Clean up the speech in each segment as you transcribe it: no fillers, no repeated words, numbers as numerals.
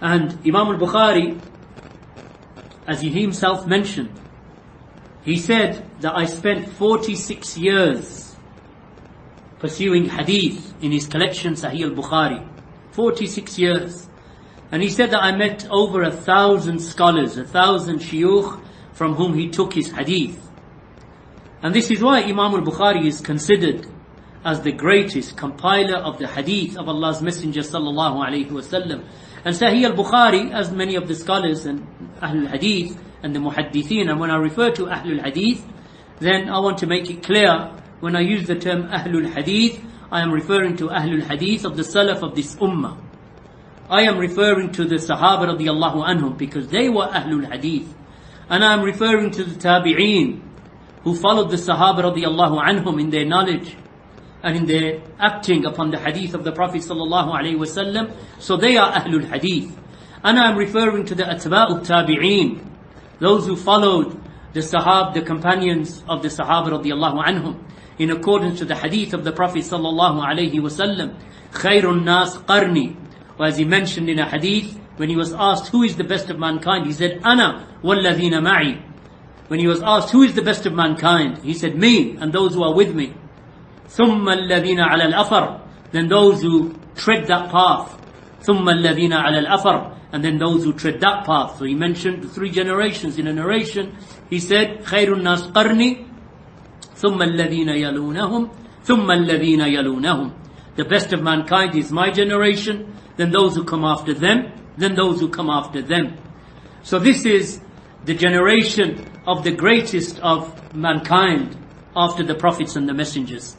And Imam al-Bukhari, as he himself mentioned, he said that I spent 46 years pursuing hadith in his collection Sahih al-Bukhari. 46 years. And he said that I met over 1,000 scholars, 1,000 shuyukh from whom he took his hadith. And this is why Imam al-Bukhari is considered as the greatest compiler of the hadith of Allah's Messenger sallallahu alayhi wasallam. And Sahih al-Bukhari, as many of the scholars and Ahlulhadith and the Muhaddithin, and when I refer to Ahlulhadith, then I want to make it clear, when I use the term Ahlulhadith, I am referring to Ahlulhadith of the Salaf of this Ummah. I am referring to the Sahaba radiyallahu anhum, because they were Ahlul Hadith. And I am referring to the Tabi'een, who followed the Sahaba radiyallahu anhum in their knowledge and in their acting upon the hadith of the Prophet sallallahu alaihi wasallam. So they are Ahlul Hadith. And I am referring to the Atba'u Tabi'een, those who followed the Sahaba, the companions of the Sahaba radiyallahu anhum, in accordance to the hadith of the Prophet sallallahu alaihi wasallam. Khairun nas qarni. As he mentioned in a hadith, when he was asked who is the best of mankind, he said, Ana walladhina ma'i. When he was asked who is the best of mankind, he said, me and those who are with me. Thumma alladhina ala al-afar. Then those who tread that path. Thumma alladhina ala al-afar. And then those who tread that path. So he mentioned the 3 generations in a narration. He said, Khairun nas qarni. Thumma alladhina yalunahum. Thumma alladhina yalunahum. The best of mankind is my generation, then those who come after them, then those who come after them. So this is the generation of the greatest of mankind after the prophets and the messengers.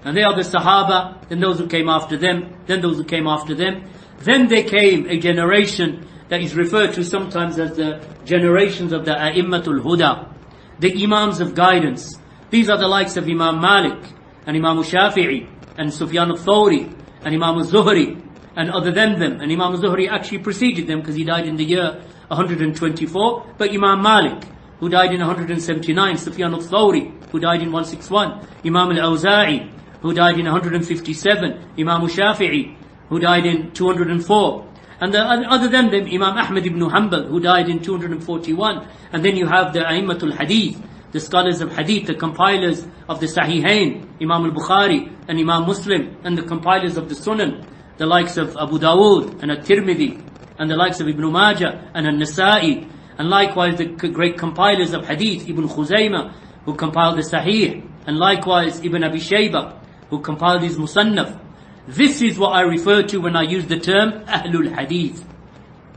And they are the Sahaba, then those who came after them, then those who came after them. Then there came a generation that is referred to sometimes as the generations of the A'immatul Huda, the Imams of guidance. These are the likes of Imam Malik and Imam Shafi'i and Sufyan al-Thawri and Imam al-Zuhri and other than them. And Imam al-Zuhri actually preceded them because he died in the year 124. But Imam Malik, who died in 179, Sufyan al-Thawri, who died in 161, Imam al-Awza'i, who died in 157, Imam al-Shafi'i, who died in 204. And other than them, Imam Ahmad ibn Hanbal, who died in 241. And then you have the A'immatul Hadith, the scholars of Hadith, the compilers of the Sahihain, Imam al-Bukhari and Imam Muslim, and the compilers of the Sunan, the likes of Abu Dawood and At-Tirmidhi, and the likes of Ibn Majah and An-Nasa'i, and likewise the great compilers of Hadith, Ibn Khuzaymah, who compiled the Sahih, and likewise Ibn Abi Shaybah, who compiled his Musannaf. This is what I refer to when I use the term Ahlul Hadith.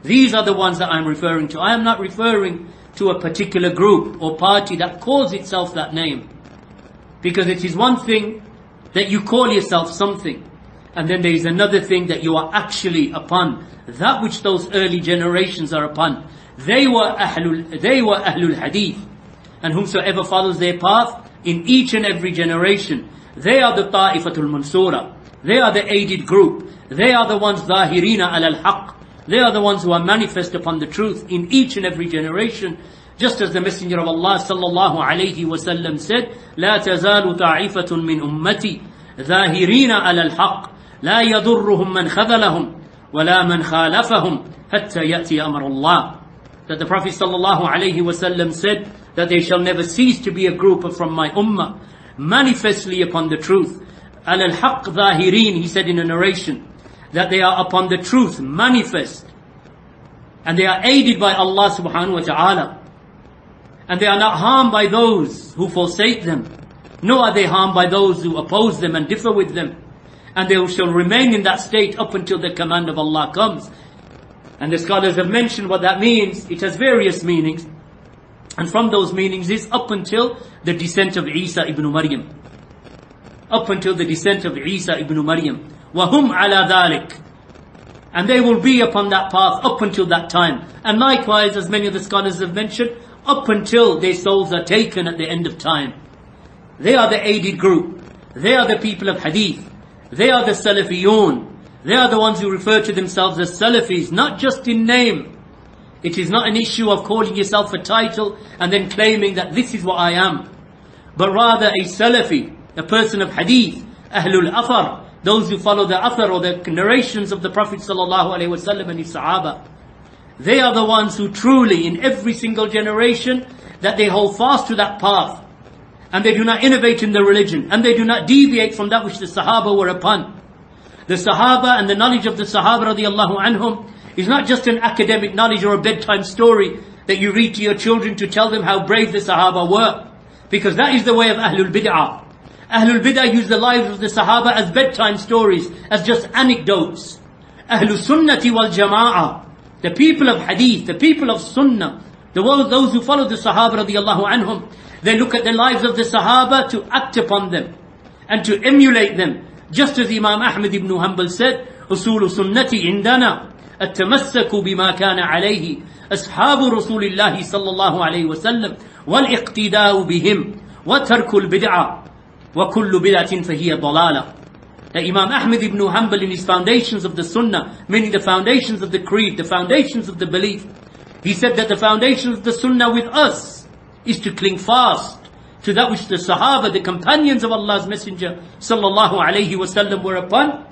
These are the ones that I'm referring to. I am not referring to a particular group or party that calls itself that name. Because it is one thing that you call yourself something, and then there is another thing that you are actually upon, that which those early generations are upon. They were Ahlul Hadith, and whomsoever follows their path in each and every generation, they are the Ta'ifatul Mansura. They are the aided group. They are the ones Zahirina al-Haq. They are the ones who are manifest upon the truth in each and every generation. Just as the Messenger of Allah sallallahu alayhi wa sallam said, لا تزال طائفة من أمتي ظاهرين على الحق لا يضرهم من خذلهم ولا من خالفهم حتى يأتي أمر الله. That the Prophet sallallahu alayhi wa sallam said that they shall never cease to be a group from my ummah, manifestly upon the truth. على الحق ظاهرين, he said in a narration, that they are upon the truth, manifest. And they are aided by Allah subhanahu wa ta'ala. And they are not harmed by those who forsake them, nor are they harmed by those who oppose them and differ with them. And they shall remain in that state up until the command of Allah comes. And the scholars have mentioned what that means. It has various meanings. And from those meanings is up until the descent of Isa ibn Maryam. Up until the descent of Isa ibn Maryam. وَهُمْ عَلَى ذَلِكَ. And they will be upon that path up until that time. And likewise, as many of the scholars have mentioned, up until their souls are taken at the end of time. They are the aided group. They are the people of Hadith. They are the Salafiyun. They are the ones who refer to themselves as Salafis, not just in name. It is not an issue of calling yourself a title and then claiming that this is what I am. But rather a Salafi, a person of Hadith, Ahlul Athar, those who follow the Athar or the narrations of the Prophet sallallahu alaihi wasallam and his Sahaba. they are the ones who truly, in every single generation, that they hold fast to that path, and they do not innovate in the religion, and they do not deviate from that which the Sahaba were upon. The Sahaba and the knowledge of the Sahaba radiallahu anhum is not just an academic knowledge or a bedtime story that you read to your children to tell them how brave the Sahaba were. Because that is the way of Ahlul Bid'ah. Ahlul Bid'ah use the lives of the Sahaba as bedtime stories, as just anecdotes. Ahlul Sunnati wal Jama'ah, the people of Hadith, the people of Sunnah, those who follow the Sahaba radiallahu anhum, they look at the lives of the Sahaba to act upon them and to emulate them. Just as Imam Ahmad ibn Hanbal said, أصول سنتي عندنا التمسك بما كان عليه أصحاب رسول الله صلى الله عليه وسلم والاقتداء بهم وترك البدعة وكل بدعة فهي ضلالة. That Imam Ahmad ibn Hanbal, in his foundations of the Sunnah, meaning the foundations of the creed, the foundations of the belief, he said that the foundation of the Sunnah with us is to cling fast to that which the Sahaba, the companions of Allah's Messenger sallallahu alayhi wasallam were upon,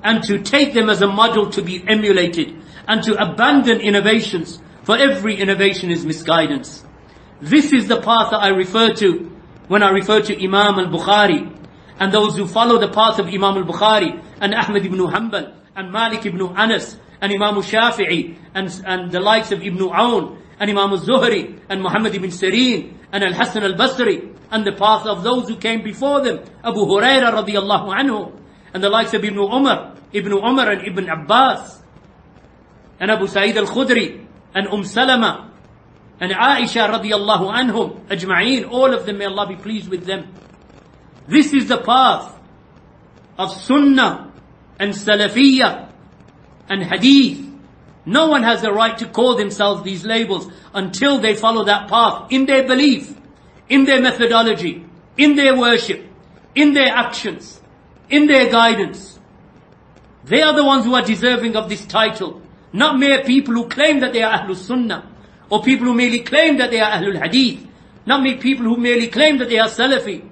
and to take them as a model to be emulated, and to abandon innovations, for every innovation is misguidance. This is the path that I refer to when I refer to Imam al-Bukhari, and those who follow the path of Imam al-Bukhari, and Ahmad ibn Hanbal, and Malik ibn Anas, and Imam al-Shafi'i, and the likes of Ibn Aoun, and Imam al-Zuhri, and Muhammad ibn Sirin, and al-Hasan al-Basri, and the path of those who came before them, Abu Hurairah radiyallahu anhu, and the likes of Ibn Umar and Ibn Abbas, and Abu Sa'id al-Khudri, and Salama, and Aisha radiyallahu anhum, ajma'een, all of them, may Allah be pleased with them. This is the path of Sunnah and Salafiyah and Hadith. No one has the right to call themselves these labels until they follow that path in their belief, in their methodology, in their worship, in their actions, in their guidance. They are the ones who are deserving of this title, not mere people who claim that they are Ahlul Sunnah, or people who merely claim that they are Ahlul Hadith, not mere people who merely claim that they are Salafi.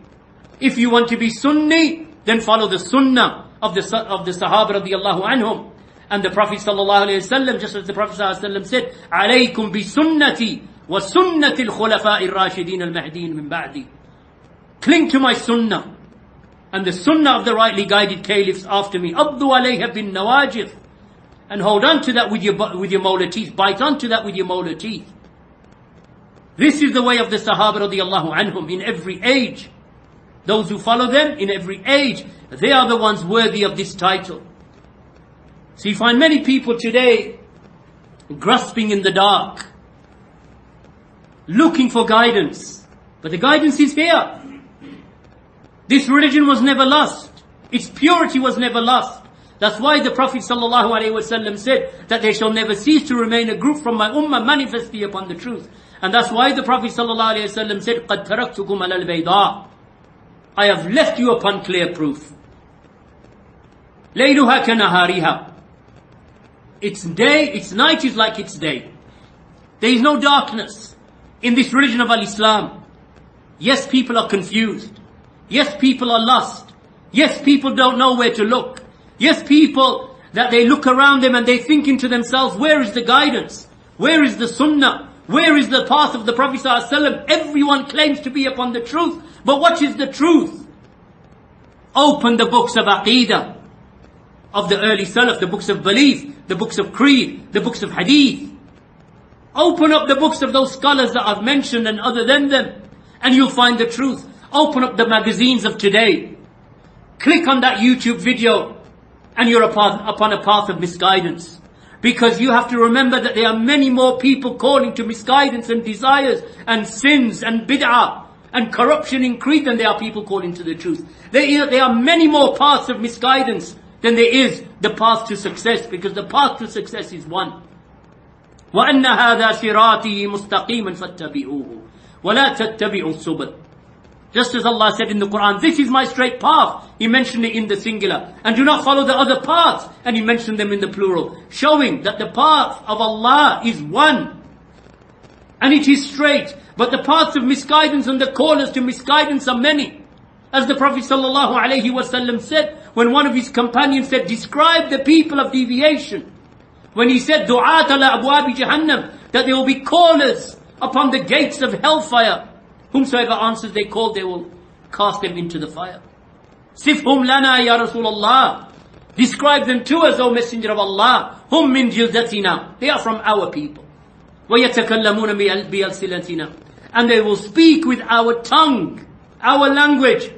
If you want to be Sunni, then follow the Sunnah of the Sahaba radiyallahu anhum. And the Prophet sallallahu alayhi wasallam, just as the Prophet sallallahu alayhi wasallam said, "Alaykum bi sunnati wa sunnati al-khulafa'i ar-rashidin al-mahdiyyin min ba'di." Cling to my Sunnah and the Sunnah of the rightly guided caliphs after me. Abdu alayha bin nawajid, and hold on to that with your molar teeth. Bite onto that with your molar teeth. This is the way of the Sahaba radiyallahu anhum in every age. Those who follow them in every age, they are the ones worthy of this title. So you find many people today grasping in the dark, looking for guidance. But the guidance is here. This religion was never lost. Its purity was never lost. That's why the Prophet ﷺ said that there shall never cease to remain a group from my ummah manifestly upon the truth. And that's why the Prophet ﷺ said, قَدْ تَرَكْتُكُمْ عَلَى الْبَيْضَاءِ, I have left you upon clear proof. لَيْلُهَا كَنَهَارِهَا, its day, its night is like its day. There is no darkness in this religion of Al-Islam. Yes, people are confused. Yes, people are lost. Yes, people don't know where to look. Yes, people, that they look around them and they think into themselves, where is the guidance? Where is the Sunnah? Where is the path of the Prophet ﷺ? Everyone claims to be upon the truth. But what is the truth? Open the books of Aqidah of the early Salaf, the books of belief, the books of creed, the books of hadith. Open up the books of those scholars that I've mentioned and other than them, and you'll find the truth. Open up the magazines of today. Click on that YouTube video, and you're upon a path of misguidance. Because you have to remember that there are many more people calling to misguidance and desires and sins and bid'ah and corruption in creed than there are people calling to the truth. There are many more paths of misguidance than there is the path to success, because the path to success is one. وَأَنَّ هَذَا صِرَاطِي مُسْتَقِيمًا فَاتَّبِعُوهُ وَلَا تَتَّبِعُوا السُّبُلَ. Just as Allah said in the Quran, this is my straight path. He mentioned it in the singular. And do not follow the other paths. And He mentioned them in the plural, showing that the path of Allah is one. And it is straight. But the paths of misguidance and the callers to misguidance are many. As the Prophet ﷺ said, when one of his companions said, describe the people of deviation. when he said, Du'at ala abwabi jahannam, that there will be callers upon the gates of hellfire. Whomsoever answers they call, they will cast them into the fire. Sifhum lana ya Rasulullah. Describe them to us, O Messenger of Allah. Hum min jildatina. They are from our people. وَيَتَكَلَّمُونَ بِأَلْسِنَتِنَا. And they will speak with our tongue, our language.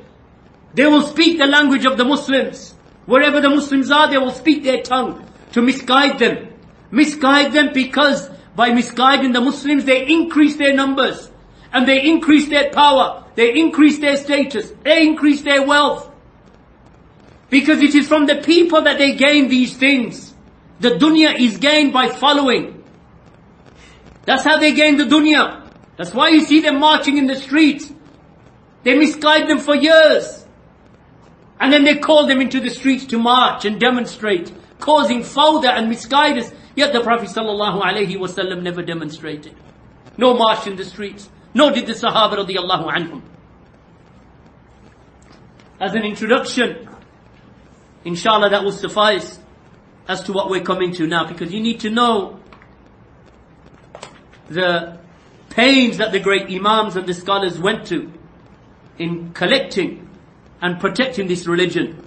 They will speak the language of the Muslims. Wherever the Muslims are, they will speak their tongue to misguide them. Misguide them because by misguiding the Muslims, they increase their numbers. And they increase their power. They increase their status. They increase their wealth. Because it is from the people that they gain these things. The dunya is gained by following. That's how they gain the dunya. That's why you see them marching in the streets. They misguide them for years. And then they call them into the streets to march and demonstrate, causing fawda and misguidance. Yet the Prophet ﷺ never demonstrated. No march in the streets. Nor did the Sahaba radiyallahu anhum. As an introduction, inshallah that will suffice as to what we're coming to now. Because you need to know the pains that the great imams and the scholars went to in collecting and protecting this religion.